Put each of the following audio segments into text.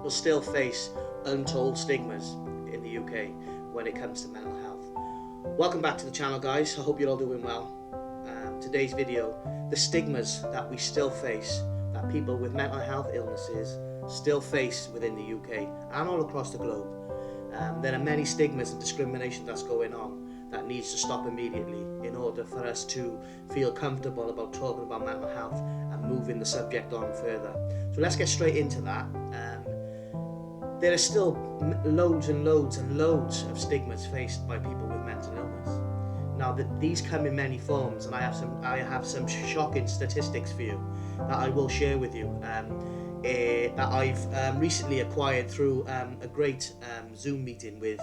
will still face untold stigmas in the UK when it comes to mental health. Welcome back to the channel, guys. I hope you're all doing well. Today's video, the stigmas that we still face, that people with mental health illnesses still face within the UK and all across the globe. There are many stigmas and discrimination that's going on that needs to stop immediately in order for us to feel comfortable about talking about mental health and moving the subject on further. So let's get straight into that. There are still loads and loads and loads of stigmas faced by people with mental illness. Now, these come in many forms, and I have some shocking statistics for you that I will share with you, that I've recently acquired through a great Zoom meeting with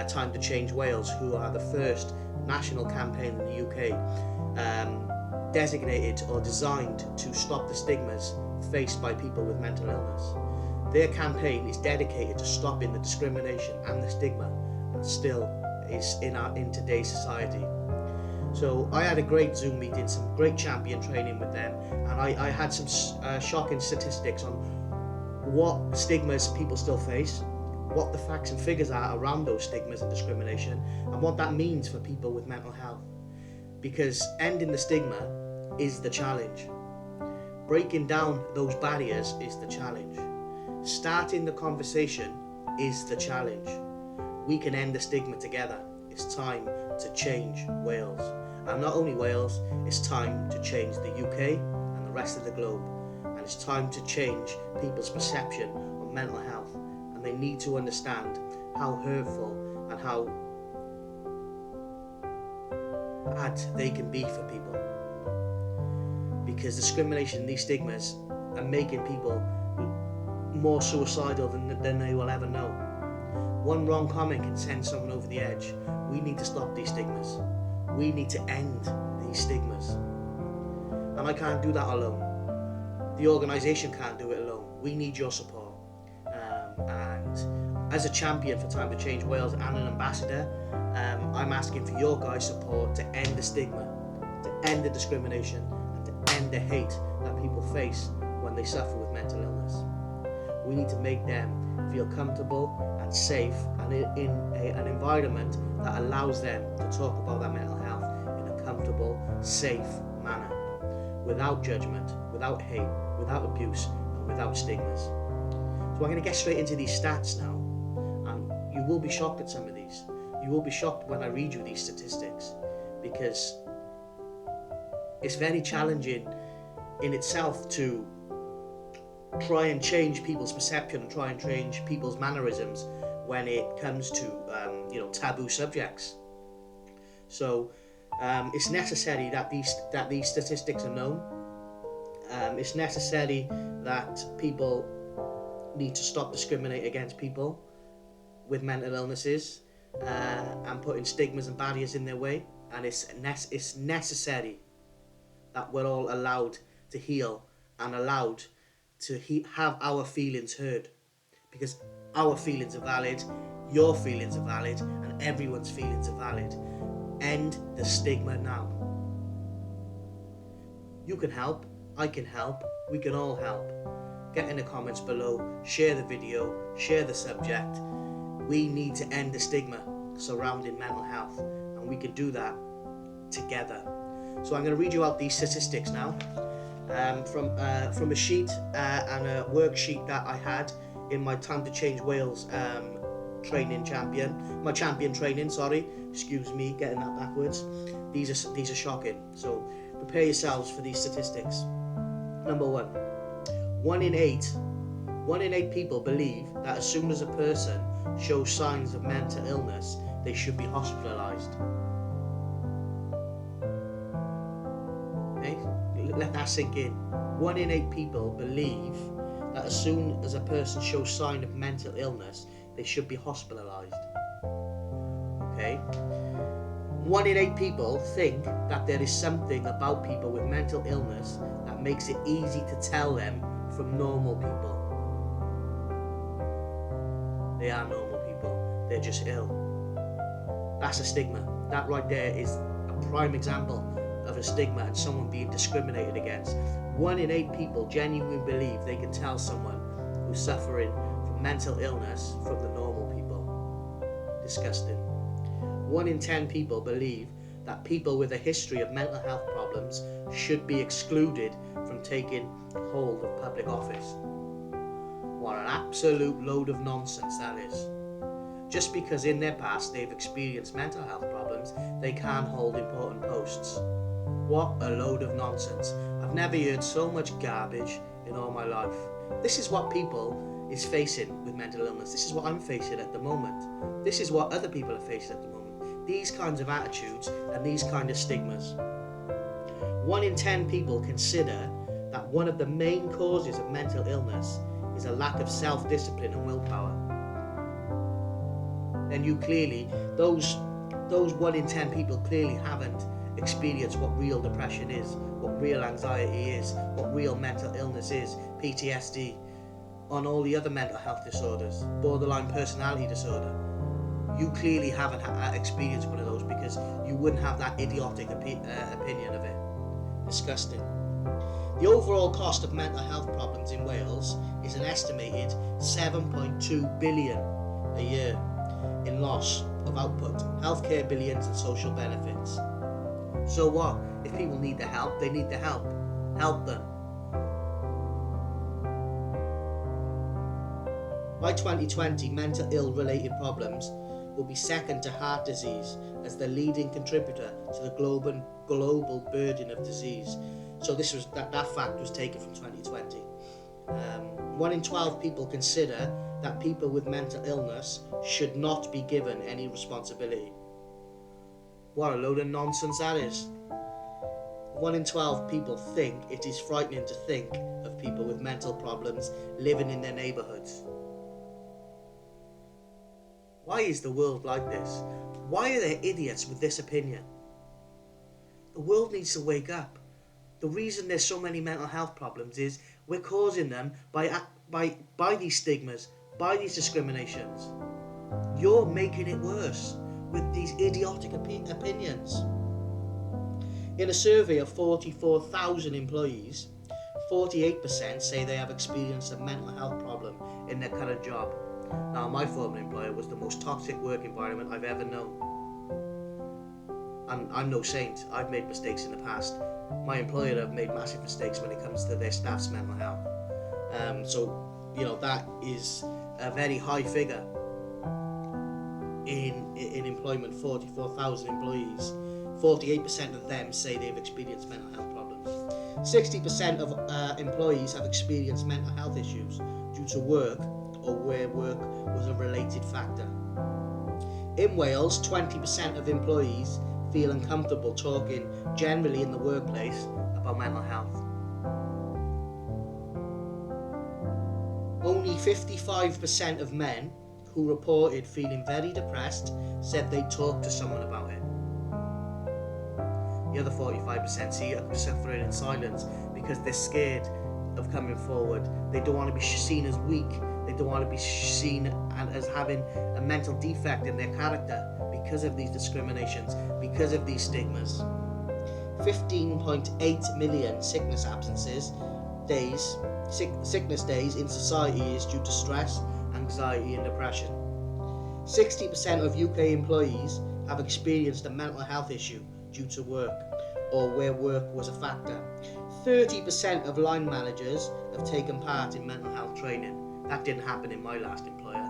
Time to Change Wales, who are the first national campaign in the UK designated or designed to stop the stigmas faced by people with mental illness. Their campaign is dedicated to stopping the discrimination and the stigma that still is in today's society. So I had a great Zoom meeting, some great champion training with them, and I had some shocking statistics on what stigmas people still face, what the facts and figures are around those stigmas and discrimination, and what that means for people with mental health. Because ending the stigma is the challenge. Breaking down those barriers is the challenge. Starting the conversation is the challenge. We can end the stigma together. It's time to change Wales. And not only Wales, it's time to change the UK and the rest of the globe. And it's time to change people's perception of mental health. And they need to understand how hurtful and how bad they can be for people. Because discrimination, these stigmas, are making people more suicidal than they will ever know. One wrong comment can send someone over the edge. We need to stop these stigmas. We need to end these stigmas. And I can't do that alone. The organisation can't do it alone. We need your support. And as a champion for Time to Change Wales and an ambassador, I'm asking for your guys' support to end the stigma, to end the discrimination, and to end the hate that people face when they suffer with mental illness. We need to make them feel comfortable and safe and in an environment that allows them to talk about their mental health in a comfortable, safe manner, without judgment, without hate, without abuse, and without stigmas. So I'm going to get straight into these stats now, and you will be shocked at some of these. You will be shocked when I read you these statistics, because it's very challenging in itself to try and change people's perception and try and change people's mannerisms when it comes to taboo subjects. So it's necessary that these statistics are known. It's necessary that people need to stop discriminating against people with mental illnesses and putting stigmas and barriers in their way. And it's necessary that we're all allowed to heal and allowed to have our feelings heard, because our feelings are valid, your feelings are valid, and everyone's feelings are valid. End the stigma now. You can help, I can help, we can all help. Get in the comments below, share the video, share the subject. We need to end the stigma surrounding mental health, and we can do that together. So I'm going to read you out these statistics now. From a sheet and a worksheet that I had in my Time to Change Wales champion training, excuse me, getting that backwards. These are shocking, so prepare yourselves for these statistics. Number one, 1 in 8 people believe that as soon as a person shows signs of mental illness, they should be hospitalised. Let that sink in. 1 in 8 people believe that as soon as a person shows sign of mental illness, they should be hospitalised. Okay? 1 in 8 people think that there is something about people with mental illness that makes it easy to tell them from normal people. They are normal people. They're just ill. That's a stigma. That right there is a prime example of a stigma and someone being discriminated against. 1 in 8 people genuinely believe they can tell someone who's suffering from mental illness from the normal people. Disgusting. 1 in 10 people believe that people with a history of mental health problems should be excluded from taking hold of public office. What an absolute load of nonsense that is. Just because in their past they've experienced mental health problems, they can't hold important posts. What a load of nonsense. I've never heard so much garbage in all my life. This is what people is facing with mental illness. This is what I'm facing at the moment. This is what other people are facing at the moment. These kinds of attitudes and these kind of stigmas. 1 in 10 people consider that one of the main causes of mental illness is a lack of self-discipline and willpower. Then you clearly, those 1 in 10 people clearly haven't experienced what real depression is, what real anxiety is, what real mental illness is, PTSD, on all the other mental health disorders, borderline personality disorder. You clearly haven't experienced one of those because you wouldn't have that idiotic opinion of it. Disgusting. The overall cost of mental health problems in Wales is an estimated 7.2 billion a year in loss of output, healthcare billions and social benefits. So what? If people need the help, they need the help. Help them. By 2020, mental ill related problems will be second to heart disease as the leading contributor to the global burden of disease. So this was that fact was taken from 2020. 1 in 12 people consider that people with mental illness should not be given any responsibility. What a load of nonsense that is. 1 in 12 people think it is frightening to think of people with mental problems living in their neighbourhoods. Why is the world like this? Why are there idiots with this opinion? The world needs to wake up. The reason there's so many mental health problems is we're causing them by these stigmas, by these discriminations. You're making it worse with these idiotic opinions. In a survey of 44,000 employees, 48% say they have experienced a mental health problem in their current job. Now, my former employer was the most toxic work environment I've ever known. And I'm no saint. I've made mistakes in the past. My employer have made massive mistakes when it comes to their staff's mental health. So, that is a very high figure in employment. 44,000 employees. 48% of them say they've experienced mental health problems. 60% of employees have experienced mental health issues due to work or where work was a related factor. In Wales, 20% of employees feel uncomfortable talking generally in the workplace about mental health. Only 55% of men who reported feeling very depressed said they'd talk to someone about it. The other 45% see it suffering in silence because they're scared of coming forward. They don't want to be seen as weak. They don't want to be seen as having a mental defect in their character because of these discriminations, because of these stigmas. 15.8 million sickness days in society is due to stress, anxiety and depression. 60% of UK employees have experienced a mental health issue due to work or where work was a factor. 30% of line managers have taken part in mental health training. That didn't happen in my last employer.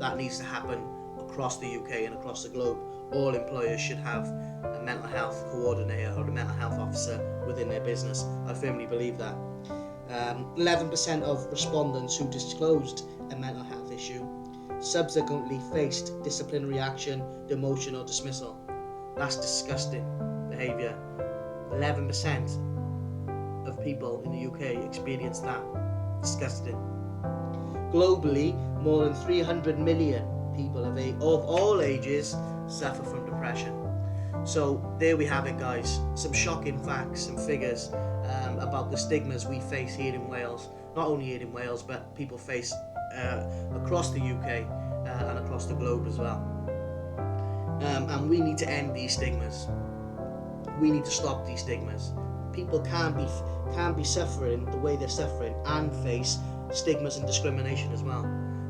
That needs to happen across the UK and across the globe. All employers should have a mental health coordinator or a mental health officer within their business. I firmly believe that. 11% of respondents who disclosed a mental health issue subsequently faced disciplinary action, demotion or dismissal. That's disgusting behaviour. 11% of people in the UK experienced that. Disgusting. Globally, more than 300 million people of all ages suffer from depression. So there we have it, guys. Some shocking facts and figures about the stigmas we face here in Wales. Not only here in Wales, but people face across the UK and across the globe as well. And we need to end these stigmas. We need to stop these stigmas. People can't be suffering the way they're suffering and face stigmas and discrimination as well.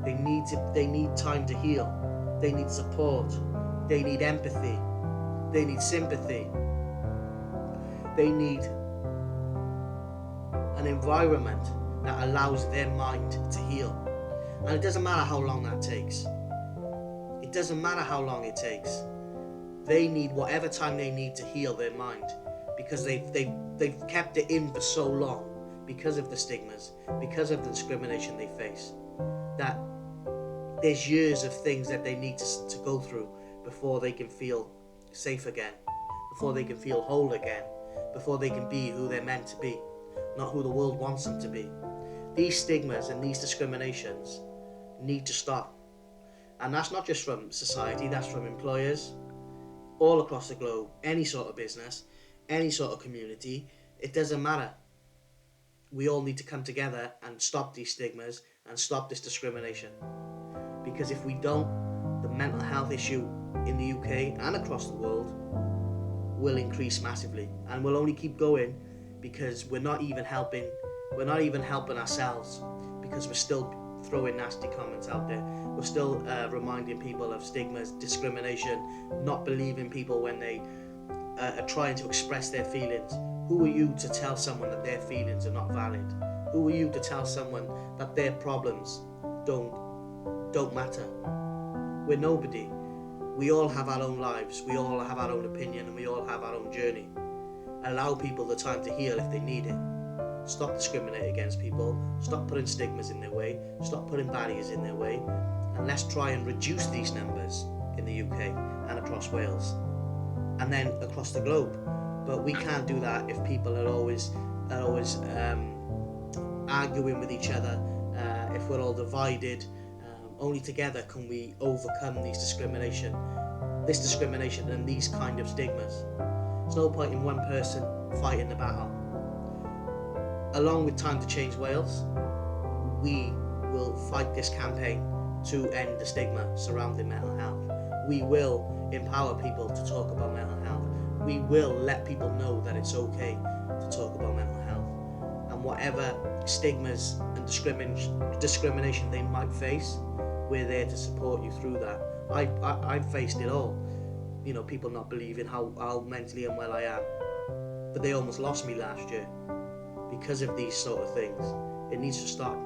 They need time to heal. They need support. They need empathy. They need sympathy. They need an environment that allows their mind to heal. And it doesn't matter how long that takes. It doesn't matter how long it takes. They need whatever time they need to heal their mind, because they've kept it in for so long, because of the stigmas, because of the discrimination they face, that there's years of things that they need to go through before they can feel safe again, before they can feel whole again, before they can be who they're meant to be, not who the world wants them to be. These stigmas and these discriminations need to stop. And that's not just from society, that's from employers all across the globe, any sort of business, any sort of community. It doesn't matter. We all need to come together and stop these stigmas and stop this discrimination. Because if we don't, the mental health issue in the UK and across the world will increase massively, and will only keep going, because we're not even helping ourselves, because we're still throwing nasty comments out there. We're still reminding people of stigmas, discrimination, not believing people when they are trying to express their feelings. Who are you to tell someone that their feelings are not valid? Who are you to tell someone that their problems don't matter? We're nobody. We all have our own lives, we all have our own opinion, and we all have our own journey. Allow people the time to heal if they need it. Stop discriminating against people. Stop putting stigmas in their way. Stop putting barriers in their way. And let's try and reduce these numbers in the UK and across Wales, and then across the globe. But we can't do that if people are always arguing with each other. If we're all divided, only together can we overcome this discrimination and these kind of stigmas. There's no point in one person fighting the battle. Along with Time to Change Wales, we will fight this campaign to end the stigma surrounding mental health. We will empower people to talk about mental health. We will let people know that it's okay to talk about mental health. And whatever stigmas and discrimination they might face, we're there to support you through that. I've faced it all. You know, people not believing how mentally unwell I am. But they almost lost me last year because of these sort of things. It needs to stop.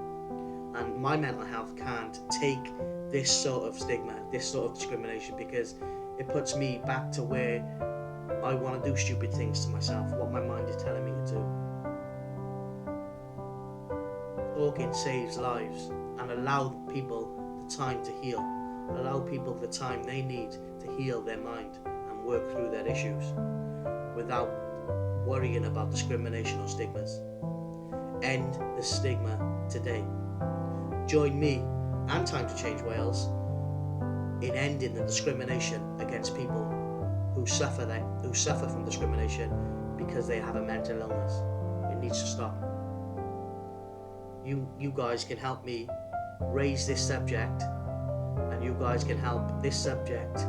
And my mental health can't take this sort of stigma, this sort of discrimination, because it puts me back to where I want to do stupid things to myself, what my mind is telling me to do. Talking saves lives, and allow people the time to heal. Allow people the time they need to heal their mind and work through their issues without worrying about discrimination or stigmas. End the stigma today. Join me and Time to Change Wales in ending the discrimination against people who suffer from discrimination because they have a mental illness. It needs to stop. You guys can help me raise this subject, and you guys can help this subject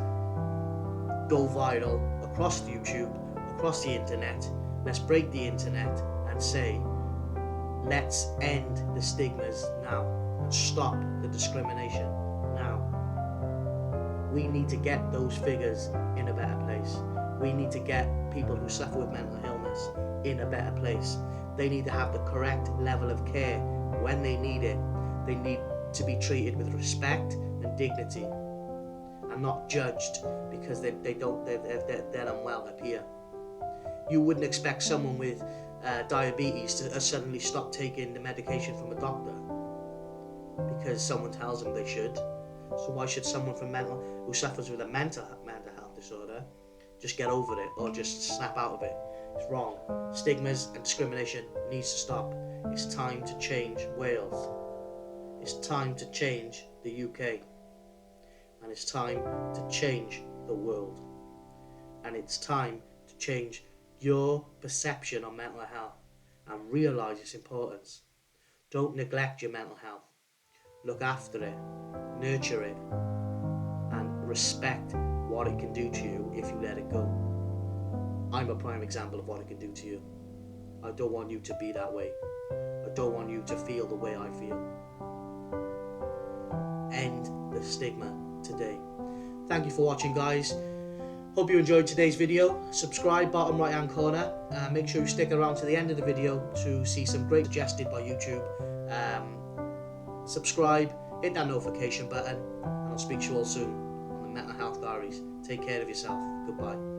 go viral across YouTube, across the internet. Let's break the internet and say, let's end the stigmas now and stop the discrimination now. We need to get those figures in a better place. We need to get people who suffer with mental illness in a better place. They need to have the correct level of care when they need it. They need to be treated with respect and dignity, and not judged because they're unwell up here. You wouldn't expect someone with diabetes to suddenly stop taking the medication from a doctor because someone tells them they should. So why should someone who suffers with a mental health disorder just get over it or just snap out of it? It's wrong. Stigmas and discrimination needs to stop. It's time to change Wales. It's time to change the UK. And it's time to change the world. And it's time to change your perception on mental health and realise its importance. Don't neglect your mental health. Look after it, nurture it, and respect what it can do to you if you let it go. I'm a prime example of what it can do to you. I don't want you to be that way. I don't want you to feel the way I feel. end the stigma today. Thank you for watching, guys. Hope you enjoyed today's video. Subscribe, bottom right hand corner. Make sure you stick around to the end of the video to see some great suggested by YouTube. Subscribe, hit that notification button, and I'll speak to you all soon on the Mental Health Diaries. Take care of yourself. Goodbye.